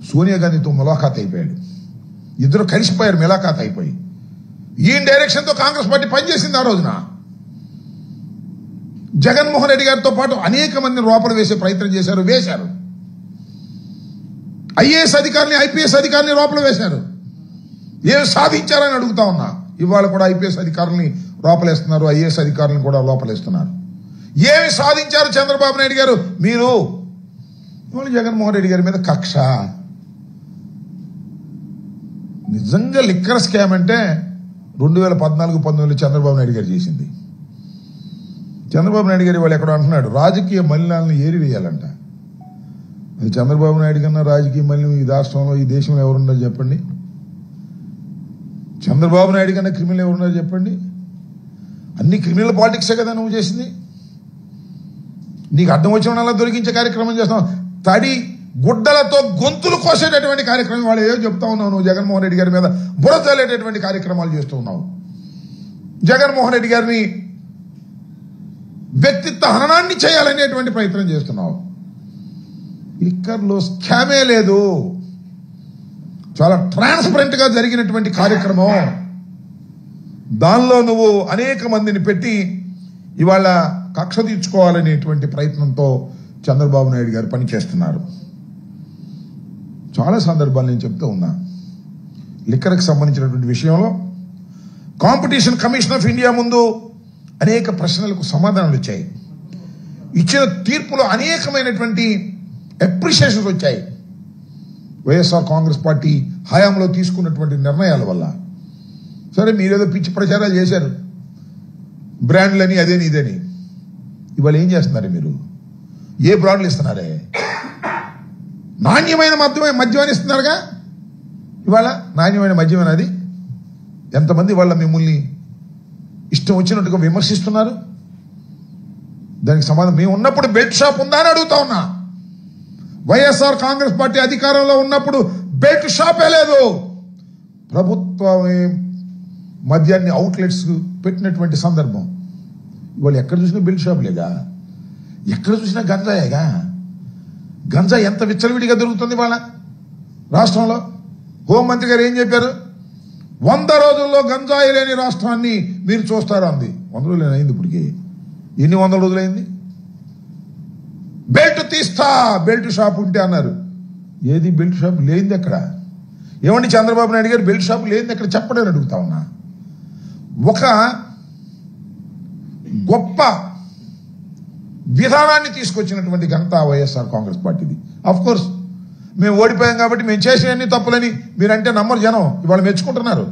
సోనియా గాంధీతో ములాఖాత్ అయిపోయాడు. ఇద్దరు కలిసిపోయారు ములాఖాత్ అయిపోయి. ఈయన డైరెక్షన్తో కాంగ్రెస్ పార్టీ పనిచేసింది ఆ రోజున. జగన్మోహన్ రెడ్డి గారితో పాటు అనేక మందిని లోపల వేసే ప్రయత్నం చేశారు, వేశారు. ఐఏఎస్ అధికారిని ఐపీఎస్ అధికారిని లోపల వేశారు. ఏం సాధించారని అడుగుతా ఉన్నా. ఇవాళ కూడా ఐపీఎస్ అధికారుల్ని లోపలేస్తున్నారు, ఐఏఎస్ అధికారులను కూడా లోపలేస్తున్నారు. ఏమి సాధించారు చంద్రబాబు నాయుడు గారు? మీరు జగన్మోహన్ రెడ్డి గారి మీద కక్ష. నిజంగా లిక్కర్ స్కామ్ అంటే 2014-19 చంద్రబాబు నాయుడు గారు చేసింది. చంద్రబాబు నాయుడు గారు వాళ్ళు ఎక్కడో అంటున్నాడు రాజకీయ మలినాలను ఏరివేయాలంట. అది చంద్రబాబు నాయుడు కన్నా రాజకీయ మలినం ఈ రాష్ట్రంలో ఈ దేశంలో ఎవరున్నారు చెప్పండి? చంద్రబాబు నాయుడు కన్నా క్రిమినల్ ఎవరున్నారు చెప్పండి? అన్ని క్రిమినల్ పాలిటిక్సే కదా నువ్వు చేసింది. నీకు అడ్డం వచ్చిన వాళ్ళ దొరికించే కార్యక్రమం చేస్తున్నావు. తడి గుడ్డలతో గొంతులు కోసేటటువంటి కార్యక్రమం వాళ్ళు ఏదో చెప్తా ఉన్నావు. నువ్వు జగన్మోహన్ రెడ్డి గారి మీద బురదలేటటువంటి కార్యక్రమాలు చేస్తూ ఉన్నావు. జగన్మోహన్ రెడ్డి గారిని వ్యక్తిత్వ హననాన్ని చేయాలనేటువంటి ప్రయత్నం చేస్తున్నావు. లిక్కర్లో స్కామే లేదు, చాలా ట్రాన్స్పరెంట్ గా జరిగినటువంటి కార్యక్రమం. దానిలో నువ్వు అనేక మందిని పెట్టి ఇవాళ కక్ష తీర్చుకోవాలనేటువంటి ప్రయత్నంతో చంద్రబాబు నాయుడు గారు పనిచేస్తున్నారు. చాలా సందర్భాలు నేను చెప్తూ ఉన్నా. లిక్కర్కి సంబంధించినటువంటి విషయంలో కాంపిటీషన్ కమిషన్ ఆఫ్ ఇండియా ముందు అనేక ప్రశ్నలకు సమాధానాలు వచ్చాయి. ఇచ్చిన తీర్పులో అనేకమైనటువంటి అప్రిషియేషన్స్ వచ్చాయి. వైఎస్ఆర్ కాంగ్రెస్ పార్టీ హయాంలో తీసుకున్నటువంటి నిర్ణయాల వల్ల. సరే మీరేదో పిచ్చి ప్రచారాలు చేశారు, బ్రాండ్లని అదేని ఇదని. ఇవాళ ఏం చేస్తున్నారు మీరు? ఏ బ్రాండ్లు ఇస్తున్నారే? నాణ్యమైన మద్యమాన్ని ఇస్తున్నారుగా. ఇవాళ నాణ్యమైన మద్యమేనా అది? ఎంతమంది వాళ్ళ మిమ్మల్ని ఇష్టం వచ్చినట్టుగా విమర్శిస్తున్నారు. దానికి సమాధానం మేము ఉన్నప్పుడు బెల్ట్ షాప్ ఉందా అని అడుగుతా ఉన్నా. వైఎస్ఆర్ కాంగ్రెస్ పార్టీ అధికారంలో ఉన్నప్పుడు బెల్ట్ షాపే లేదు. ప్రభుత్వమే మద్యాన్ని అవుట్లెట్స్ పెట్టినటువంటి సందర్భం. ఇవాళ ఎక్కడ చూసినా బెల్ట్ షాప్ లేదా? ఎక్కడ చూసినా గంజాయేగా. గంజా ఎంత విచ్చలవిడిగా దొరుకుతుంది వాళ్ళ రాష్ట్రంలో. హోంమంత్రి గారు ఏం చెప్పారు? 100 రోజుల్లో గంజాయి లేని రాష్ట్రాన్ని మీరు చూస్తారా అంది. 100 రోజులు అయింది ఇప్పటికి. ఎన్ని 100 రోజులైంది? బెల్ట్ తీస్తా, బెల్ట్ షాప్ ఉంటే అన్నారు. ఏది బెల్ట్ షాప్ లేనిది ఎక్కడ? ఏమండి చంద్రబాబు నాయుడు గారు బెల్ట్ షాప్ లేనిది ఎక్కడ చెప్పడని అడుగుతా ఉన్నా. ఒక గొప్ప విధానాన్ని తీసుకొచ్చినటువంటి ఘనత వైఎస్ఆర్ కాంగ్రెస్ పార్టీది. అఫ్ కోర్స్ మేము ఓడిపోయాం కాబట్టి మేము చేసేవన్నీ తప్పులని మీరంటే నమ్మరు జనం. ఇవాళ మెచ్చుకుంటున్నారు.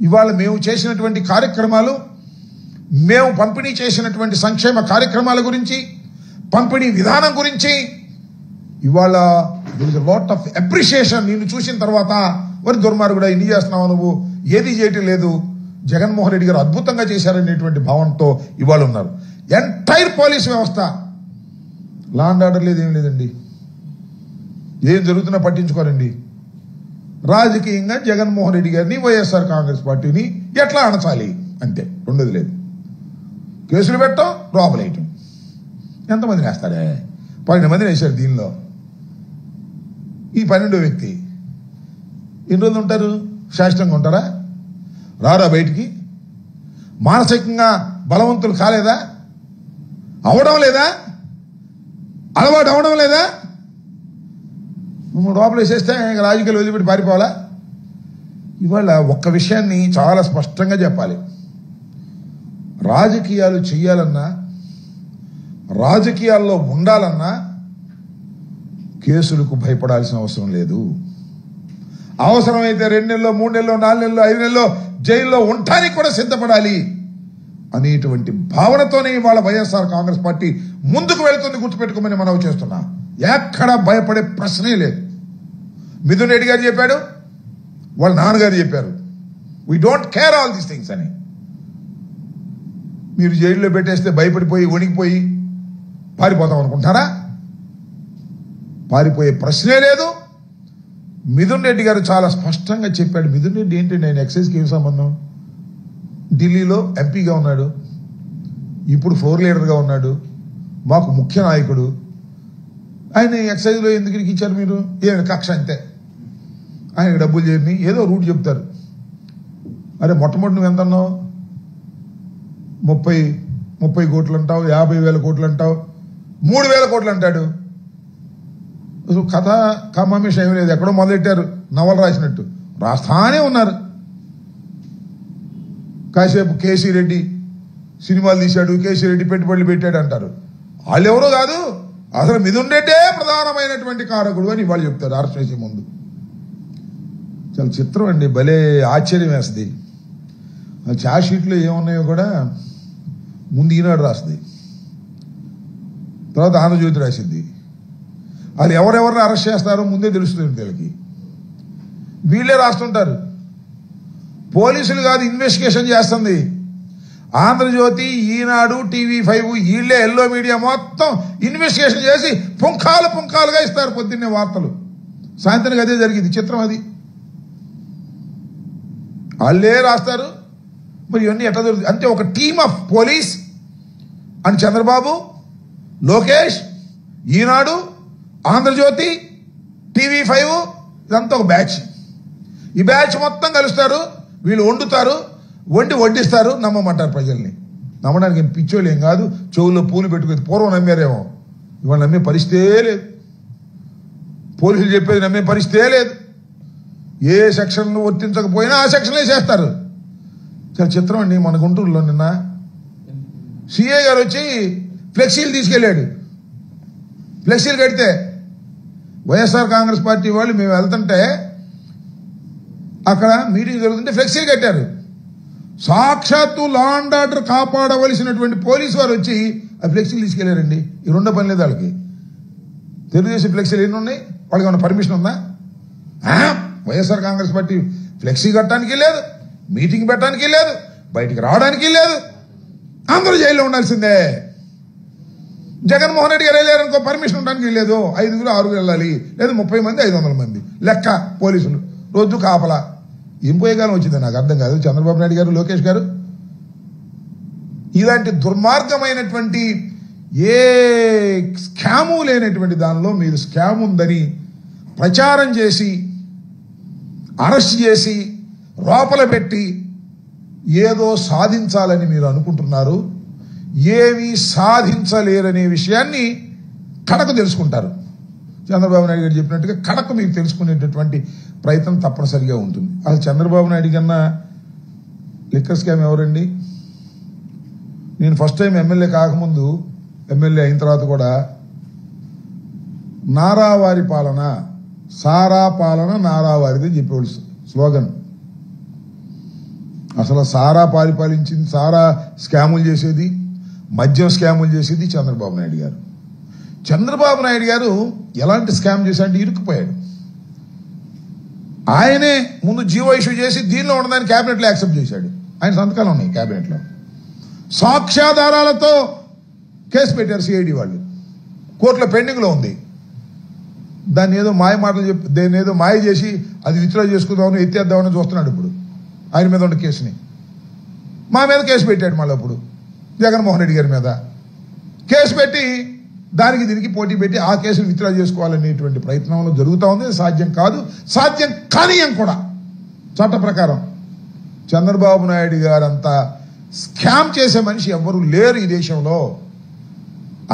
ఇవాళ మేము చేసినటువంటి కార్యక్రమాలు, మేము పంపిణీ చేసినటువంటి సంక్షేమ కార్యక్రమాల గురించి, పంపిణీ విధానం గురించి ఇవాళ లాట్ ఆఫ్ అప్రిషియేషన్. నిన్ను చూసిన తర్వాత మరి దుర్మార్గుడా ఇన్ని చేస్తున్నావు నువ్వు, ఏది చేయటం లేదు, జగన్మోహన్ రెడ్డి గారు అద్భుతంగా చేశారనేటువంటి భావనతో ఇవాళ ఉన్నారు. ఎంటైర్ పోలీస్ వ్యవస్థ, లా అండ్ ఆర్డర్ లేదు, ఏం లేదండి. ఏం జరుగుతున్నా పట్టించుకోరండి. రాజకీయంగా జగన్మోహన్ రెడ్డి గారిని వైఎస్ఆర్ కాంగ్రెస్ పార్టీని ఎట్లా అణచాలి అంతే, రెండోది లేదు. కేసులు పెట్టడం, లోపలేయటం. ఎంతమందిని వేస్తారే? 12 మందిని వేశారు దీనిలో. ఈ 12వ వ్యక్తి ఎన్ని రోజులు ఉంటారు? శాశ్వతంగా ఉంటారా? రారా బయటికి? మానసికంగా బలవంతులు కాలేదా? అవడం లేదా? అలవాటు అవడం లేదా? లోపల వేసేస్తే రాజకీయాలు వదిలిపెట్టి పారిపోవాలా? ఇవాళ ఒక్క విషయాన్ని చాలా స్పష్టంగా చెప్పాలి. రాజకీయాలు చెయ్యాలన్నా, రాజకీయాల్లో ఉండాలన్నా కేసులకు భయపడాల్సిన అవసరం లేదు. అవసరమైతే 2 నెలల్లో, 3 నెలల్లో, 4 నెలల్లో, 5 నెలల్లో జైల్లో ఉండటానికి కూడా సిద్ధపడాలి అనేటువంటి భావనతోనే ఇవాళ వైఎస్ఆర్ కాంగ్రెస్ పార్టీ ముందుకు వెళుతుంది. గుర్తుపెట్టుకోమని మనవి చేస్తున్నా. ఎక్కడా భయపడే ప్రశ్నే లేదు. మిథున్ రెడ్డి గారు చెప్పాడు, వాళ్ళ నాన్నగారు చెప్పారు, we don't care all these things అని. మీరు జైల్లో పెట్టేస్తే భయపడిపోయి వణికిపోయి పారిపోతాం అనుకుంటారా? పారిపోయే ప్రశ్నే లేదు. మిథున్ రెడ్డి గారు చాలా స్పష్టంగా చెప్పాడు. మిథున్ రెడ్డి ఏంటంటే ఆయన ఎక్సైజ్కి ఏం సంబంధం? ఢిల్లీలో ఎంపీగా ఉన్నాడు, ఇప్పుడు ఫ్లోర్ లీడర్గా ఉన్నాడు, మాకు ముఖ్య నాయకుడు. ఆయన ఎక్సైజ్లో ఎందుకు ఇచ్చారు మీరు? ఏమి కక్ష అంతే. ఆయనకి డబ్బులు చేరిని ఏదో రూట్ చెప్తారు. అరే మొట్టమొదటి నువ్వు ఎంత అన్నావు? 30 కోట్లు అంటావు, 50,000 కోట్లు అంటావు, 3,000 కోట్లు అంటాడు. కథ కమ్మేష ఏమి లేదు, ఎక్కడో మొదలెట్టారు నవల రాసినట్టు రాస్తానే ఉన్నారు. కాసేపు కేసీ రెడ్డి సినిమాలు తీశాడు, కేసీ రెడ్డి పెట్టుబడులు పెట్టాడు అంటారు. వాళ్ళు ఎవరో కాదు, అసలు మిథున్ రెడ్డే ప్రధానమైనటువంటి కారకుడు అని వాళ్ళు చెప్తారు అరెస్ట్ చేసే ముందు. చాలా చిత్రం అండి, భలే ఆశ్చర్యం వేస్తుంది. ఛార్జ్ షీట్లో ఏమున్నాయో కూడా ముందు ఈనాడు రాస్తుంది, తర్వాత ఆంధ్రజ్యోతి రాసింది. వాళ్ళు ఎవరెవరిని అరెస్ట్ చేస్తారో ముందే తెలుస్తుంది వీళ్ళకి. వీళ్ళే రాస్తుంటారు. పోలీసులు కాదు ఇన్వెస్టిగేషన్ చేస్తుంది. ఆంధ్రజ్యోతి, ఈనాడు, TV5 వీళ్ళే ఎల్లో మీడియా మొత్తం ఇన్వెస్టిగేషన్ చేసి పుంఖాలుగా ఇస్తారు పొద్దున్నే వార్తలు. సాయంత్రానికి అదే జరిగింది. చిత్రం అది. వాళ్ళే రాస్తారు. మరి ఇవన్నీ ఎట్లా జరుగుతుంది అంటే ఒక team of police and Chandrababu, Lokesh, Eenadu, Andhrajyothi, TV5 ఇదంతా ఒక బ్యాచ్. ఈ బ్యాచ్ మొత్తం కలుస్తారు. వీళ్ళు వండుతారు, వడ్డిస్తారు, నమ్మమంటారు ప్రజల్ని. నమ్మడానికి ఏం పిచ్చోళ్ళు ఏం కాదు. చెవుల్లో పూలు పెట్టుకుని పూర్వం నమ్మారేమో, ఇవాళ నమ్మే పరిస్థితే లేదు. పోలీసులు చెప్పేది నమ్మే పరిస్థితే లేదు. ఏ సెక్షన్లు వర్తించకపోయినా ఆ సెక్షన్లే చేస్తారు. చాలా చిత్రం అండి. మన గుంటూరులో నిన్న సిఐ గారు వచ్చి ఫ్లెక్సీలు తీసుకెళ్ళాడు. ఫ్లెక్సీలు కడితే వైఎస్ఆర్ కాంగ్రెస్ పార్టీ వాళ్ళు మేము వెళ్తుంటే అక్కడ మీటింగ్ జరుగుతుంటే ఫ్లెక్సీలు కట్టారు. సాక్షాత్తు లా అండ్ ఆర్డర్ కాపాడవలసినటువంటి పోలీసు వారు వచ్చి ఆ ఫ్లెక్సీలు తీసుకెళ్లారండి. ఈ రెండో పని లేదు వాళ్ళకి. తెలుగుదేశం ఫ్లెక్సీలు ఎన్ని ఉన్నాయి? వాళ్ళకి ఏమైనా పర్మిషన్ ఉందా? వైఎస్ఆర్ కాంగ్రెస్ పార్టీ ఫ్లెక్సీ కట్టడానికి లేదు, మీటింగ్ పెట్టడానికి లేదు, బయటికి రావడానికి లేదు. అందరూ జైల్లో ఉండాల్సిందే. జగన్మోహన్ రెడ్డి గారు వెళ్ళారనుకో పర్మిషన్ ఉండడానికి లేదు. 5 6 వెళ్ళాలి, లేదా 30 మంది 500 మంది లెక్క పోలీసులు రోజు కాపలా. ఏం పోయేగాలం వచ్చింది నాకు అర్థం కాదు. చంద్రబాబు నాయుడు గారు, లోకేష్ గారు ఇలాంటి దుర్మార్గమైనటువంటి ఏ స్కాము లేనటువంటి దానిలో మీరు స్కామ్ ఉందని ప్రచారం చేసి అరెస్ట్ చేసి లోపల పెట్టి ఏదో సాధించాలని మీరు అనుకుంటున్నారు. ఏమీ సాధించలేరనే విషయాన్ని కడకు తెలుసుకుంటారు. చంద్రబాబు నాయుడు గారు చెప్పినట్టుగా కడకు మీకు తెలుసుకునేటటువంటి ప్రయత్నం తప్పనిసరిగా ఉంటుంది. అసలు చంద్రబాబు నాయుడు కన్నా లిక్కర్ స్కామ్ ఎవరండి? నేను ఫస్ట్ టైం ఎమ్మెల్యే కాకముందు, ఎమ్మెల్యే అయిన తర్వాత కూడా నారావారి పాలన, సారా పాలన నారావారిది అని చెప్పేవాళ్ళు స్లోగన్. అసలు సారా పరిపాలించింది, సారా స్కాములు చేసేది, మద్యం స్కాములు చేసేది చంద్రబాబు నాయుడు గారు. చంద్రబాబు నాయుడు గారు ఎలాంటి స్కామ్ చేశాడంటే ఇరుక్కుపోయాడు. ఆయనే ముందు జీవో ఇష్యూ చేసి దీనిలో ఉన్నదాన్ని క్యాబినెట్లో యాక్సెప్ట్ చేశాడు. ఆయన సంతకాలు ఉన్నాయి క్యాబినెట్లో. సాక్ష్యాధారాలతో కేసు పెట్టారు సిఐడి వాళ్ళు. కోర్టులో పెండింగ్లో ఉంది. దాన్ని ఏదో మాయ మాటలు చెప్పి దాన్ని ఏదో మాయ చేసి అది విత్డ్రా చేసుకుందామని ఎత్తేద్దామని చూస్తున్నాడు ఇప్పుడు ఆయన మీద ఉన్న కేసుని. మా మీద కేసు పెట్టాడు. మళ్ళీ అప్పుడు జగన్మోహన్ రెడ్డి గారి మీద కేసు పెట్టి దానికి దీనికి పోటీ పెట్టి ఆ కేసును విత్డ్రా చేసుకోవాలనేటువంటి ప్రయత్నంలో జరుగుతూ ఉంది. సాధ్యం కాదు, సాధ్యం కానీయం కూడా చట్ట ప్రకారం. చంద్రబాబు నాయుడు గారంతా స్కామ్ చేసే మనిషి ఎవ్వరూ లేరు ఈ దేశంలో.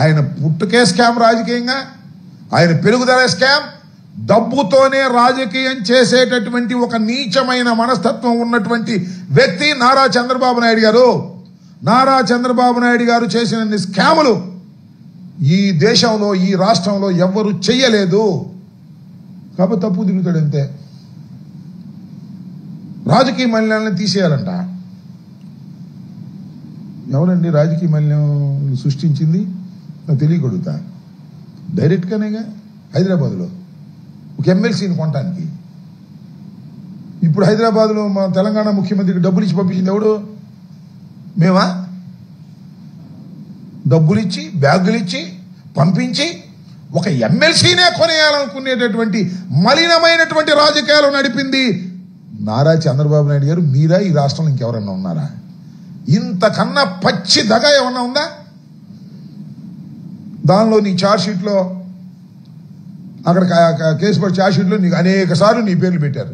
ఆయన పుట్టుకే స్కామ్ రాజకీయంగా, ఆయన పెరుగుదల స్కామ్, డబ్బుతోనే రాజకీయం చేసేటటువంటి ఒక నీచమైన మనస్తత్వం ఉన్నటువంటి వ్యక్తి నారా చంద్రబాబు నాయుడు గారు. నారా చంద్రబాబు నాయుడు గారు చేసిన స్కాములు ఈ దేశంలో, ఈ రాష్ట్రంలో ఎవ్వరూ చెయ్యలేదు. కాబట్టి తప్పు తిరుగుతాడు అంతే. రాజకీయ మలినాలను తీసేయాలంట. ఎవరండి రాజకీయ మలినం సృష్టించింది? నాకు తెలియకూడదా? డైరెక్ట్గానేగా హైదరాబాద్లో ఒక ఎమ్మెల్సీని కొనటానికి. ఇప్పుడు హైదరాబాద్లో మా తెలంగాణ ముఖ్యమంత్రికి డబ్బులు ఇచ్చి పంపించింది ఎవడు? మేమా? డబ్బులు ఇచ్చి, బ్యాగులు ఇచ్చి పంపించి ఒక ఎమ్మెల్సీనే కొనేయాలనుకునేటటువంటి మలినమైనటువంటి రాజకీయాలు నడిపింది నారా చంద్రబాబు నాయుడు గారు. మీరా ఈ రాష్ట్రంలో ఇంకెవరన్నా ఉన్నారా? ఇంతకన్నా పచ్చి దగ ఏమన్నా ఉందా? దానిలో నీ ఛార్జ్ షీట్లో అక్కడ కేసు పడి ఛార్జ్షీట్లో నీకు అనేక సార్లు నీ పేర్లు పెట్టారు.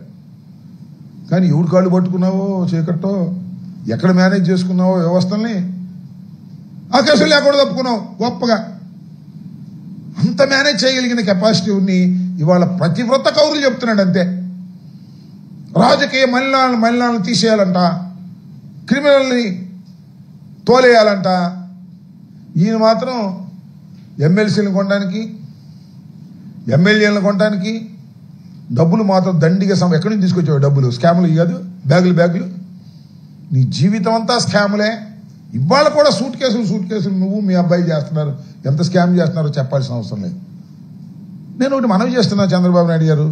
కానీ ఎవడు కాళ్ళు పట్టుకున్నావో చీకట్టో, ఎక్కడ మేనేజ్ చేసుకున్నావో వ్యవస్థల్ని, ఆ కేసులు లేకుండా తప్పుకున్నావు గొప్పగా. అంత మేనేజ్ చేయగలిగిన కెపాసిటీ ఉన్ని ఇవాళ ప్రతివ్రత కౌరులు చెప్తున్నాడు అంతే. రాజకీయ మలినాలను తీసేయాలంట, క్రిమినల్ని తోలేయాలంట. ఈయన మాత్రం ఎమ్మెల్సీలను కొనడానికి, ఎమ్మెల్యేలను కొనడానికి డబ్బులు మాత్రం దండిగా ఎక్కడి నుంచి తీసుకొచ్చావు డబ్బులు? స్కాములు కాదు, బ్యాగులు. నీ జీవితం అంతా స్కాములే. ఇవాళ కూడా సూట్ కేసులు నువ్వు మీ అబ్బాయి చేస్తున్నారు. ఎంత స్కామ్ చేస్తున్నారో చెప్పాల్సిన అవసరం లేదు. నేను ఒకటి మనవి చేస్తున్నా, చంద్రబాబు నాయుడు గారు,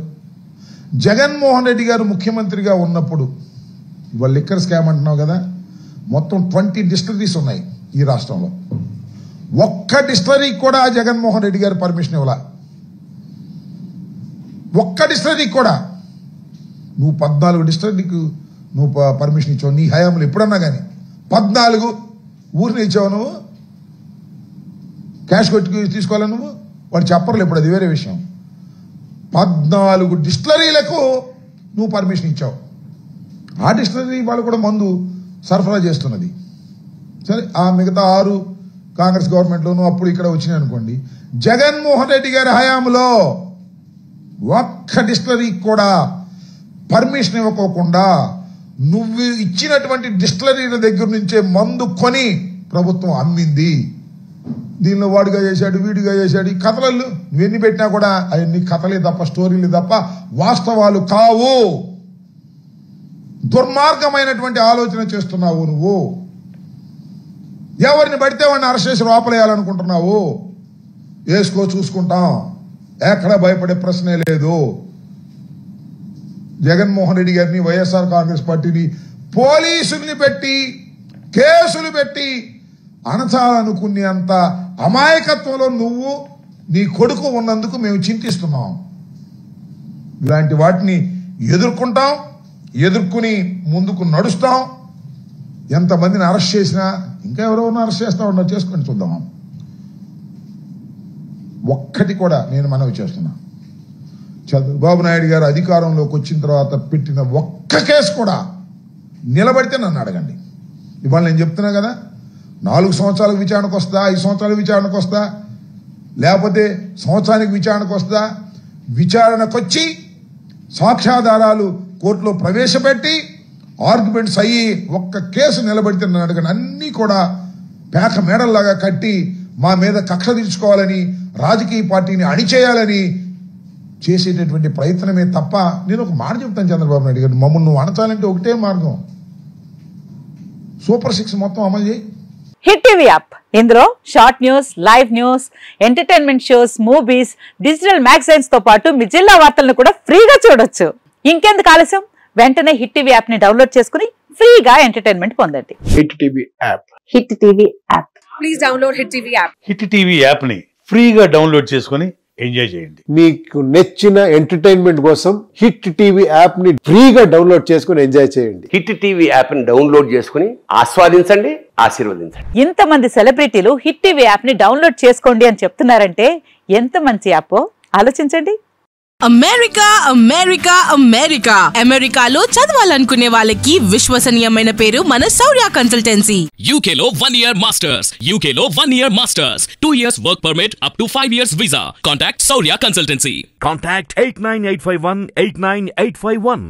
జగన్మోహన్ రెడ్డి గారు ముఖ్యమంత్రిగా ఉన్నప్పుడు ఇవాళ లిక్కర్ స్కామ్ అంటున్నావు కదా, మొత్తం 20 డిస్టిలరీస్ ఉన్నాయి ఈ రాష్ట్రంలో. ఒక్క డిస్టిలరీకి కూడా జగన్మోహన్ రెడ్డి గారు పర్మిషన్ ఇవ్వాల. ఒక్క డిస్టిలరీకి కూడా. నువ్వు 14 డిస్టిలరీకి నువ్వు పర్మిషన్ ఇచ్చావు నీ హయాంలో ఎప్పుడన్నా కానీ. 14 ఊరిని ఇచ్చావు నువ్వు. క్యాష్ కొట్టుకు తీసుకోవాలి నువ్వు, వాడు చెప్పర్లు ఇప్పుడు, అది వేరే విషయం. 14 డిస్టిలరీలకు నువ్వు పర్మిషన్ ఇచ్చావు. ఆ డిస్టిలరీ వాళ్ళు కూడా మందు సరఫరా చేస్తున్నది. సరే, ఆ మిగతా 6 కాంగ్రెస్ గవర్నమెంట్లోనూ అప్పుడు ఇక్కడ వచ్చినాయి అనుకోండి. జగన్మోహన్ రెడ్డి గారి హయాంలో ఒక్క డిస్టిలరీకి కూడా పర్మిషన్ ఇవ్వకోకుండా నువ్వు ఇచ్చినటువంటి డిస్టిలరీల దగ్గర నుంచే మందు కొని ప్రభుత్వం అమ్మింది. దీనిలో వాడుగా చేశాడు, వీడిగా చేశాడు, ఈ కథలు నువ్వెన్ని పెట్టినా కూడా అవన్నీ కథలే తప్ప, స్టోరీలు తప్ప వాస్తవాలు కావు. దుర్మార్గమైనటువంటి ఆలోచన చేస్తున్నావు నువ్వు. ఎవరిని పడితే వాడిని అరెస్ట్ చేసి లోపలేయాలనుకుంటున్నావు. వేసుకో, చూసుకుంటాం, ఎక్కడ భయపడే ప్రశ్నే లేదు. జగన్మోహన్ రెడ్డి గారిని, వైఎస్ఆర్ కాంగ్రెస్ పార్టీని పోలీసుల్ని పెట్టి కేసులు పెట్టి అణచాలనుకునేంత అమాయకత్వంలో నువ్వు నీ కొడుకు ఉన్నందుకు మేము చింతిస్తున్నాం. ఇలాంటి వాటిని ఎదుర్కొంటాం, ఎదుర్కొని ముందుకు నడుస్తాం. ఎంతమందిని అరెస్ట్ చేసినా, ఇంకా ఎవరెవరిని అరెస్ట్ చేస్తా ఉన్నా చేసుకొని చూద్దాం. ఒక్కటి కూడా నేను మనవి చేస్తున్నా, చంద్రబాబు నాయుడు గారు అధికారంలోకి వచ్చిన తర్వాత పెట్టిన ఒక్క కేసు కూడా నిలబడితే నన్ను అడగండి. ఇవాళ నేను చెప్తున్నా కదా, 4 సంవత్సరాలకు విచారణకు వస్తా, 5 సంవత్సరాలకు విచారణకు వస్తా, లేకపోతే సంవత్సరానికి విచారణకు వస్తా. విచారణకు వచ్చి సాక్ష్యాధారాలు కోర్టులో ప్రవేశపెట్టి ఆర్గ్యుమెంట్స్ అయ్యి ఒక్క కేసు నిలబడితే నన్ను అడగండి. అన్నీ కూడా పేక మేడల్లాగా కట్టి మా మీద కక్ష తీర్చుకోవాలని, రాజకీయ పార్టీని అణిచేయాలని చేసేటటువంటి ప్రయత్నమే తప్ప. నేను ఒక మాట చెప్తాను చంద్రబాబు నాయుడు గారు, మమ్మల్ని నువ్వు అణచాలంటే ఒకటే మార్గం, సూపర్ 6 మొత్తం అమలు చేయి. హిట్ టీవీ యాప్, ఇందులో short news, live news, entertainment shows, movies, digital magazines తో పాటు మీ జిల్లా వార్తలను కూడా ఫ్రీగా చూడొచ్చు. ఇంకెందుకు ఆలస్యం, వెంటనే హిట్ టీవీ యాప్ ని డౌన్లోడ్ చేసుకుని ఫ్రీగా ఎంటర్టైన్మెంట్ పొందండి. Hit TV app. Hit TV app. Please download hit TV app. Hit TV app ని ఫ్రీగా డౌన్లోడ్ చేసుకుని ఎంజాయ్ చేయండి. మీకు నచ్చిన ఎంటర్టైన్మెంట్ కోసం హిట్ టీవీ యాప్ ని ఫ్రీగా డౌన్లోడ్ చేసుకుని ఎంజాయ్ చేయండి. హిట్ టీవీ యాప్ ని డౌన్లోడ్ చేసుకుని ఆస్వాదించండి, ఆశీర్వదించండి. ఇంతమంది సెలబ్రిటీలు హిట్ టీవీ యాప్ ని డౌన్లోడ్ చేసుకోండి అని చెప్తున్నారంటే ఎంత మంచి యాప్ ఆలోచించండి. అమెరికా అమెరికా అమెరికా అమెరికాలో చదవాలనుకునే వాళ్ళకి విశ్వసనీయమైన పేరు మన శౌర్య కన్సల్టెన్సీ. UK లో 1 year masters. UK లో 1 year masters. 2 years work permit up to 5 years visa. Contact Saurya Consultancy. Contact 89851 89851.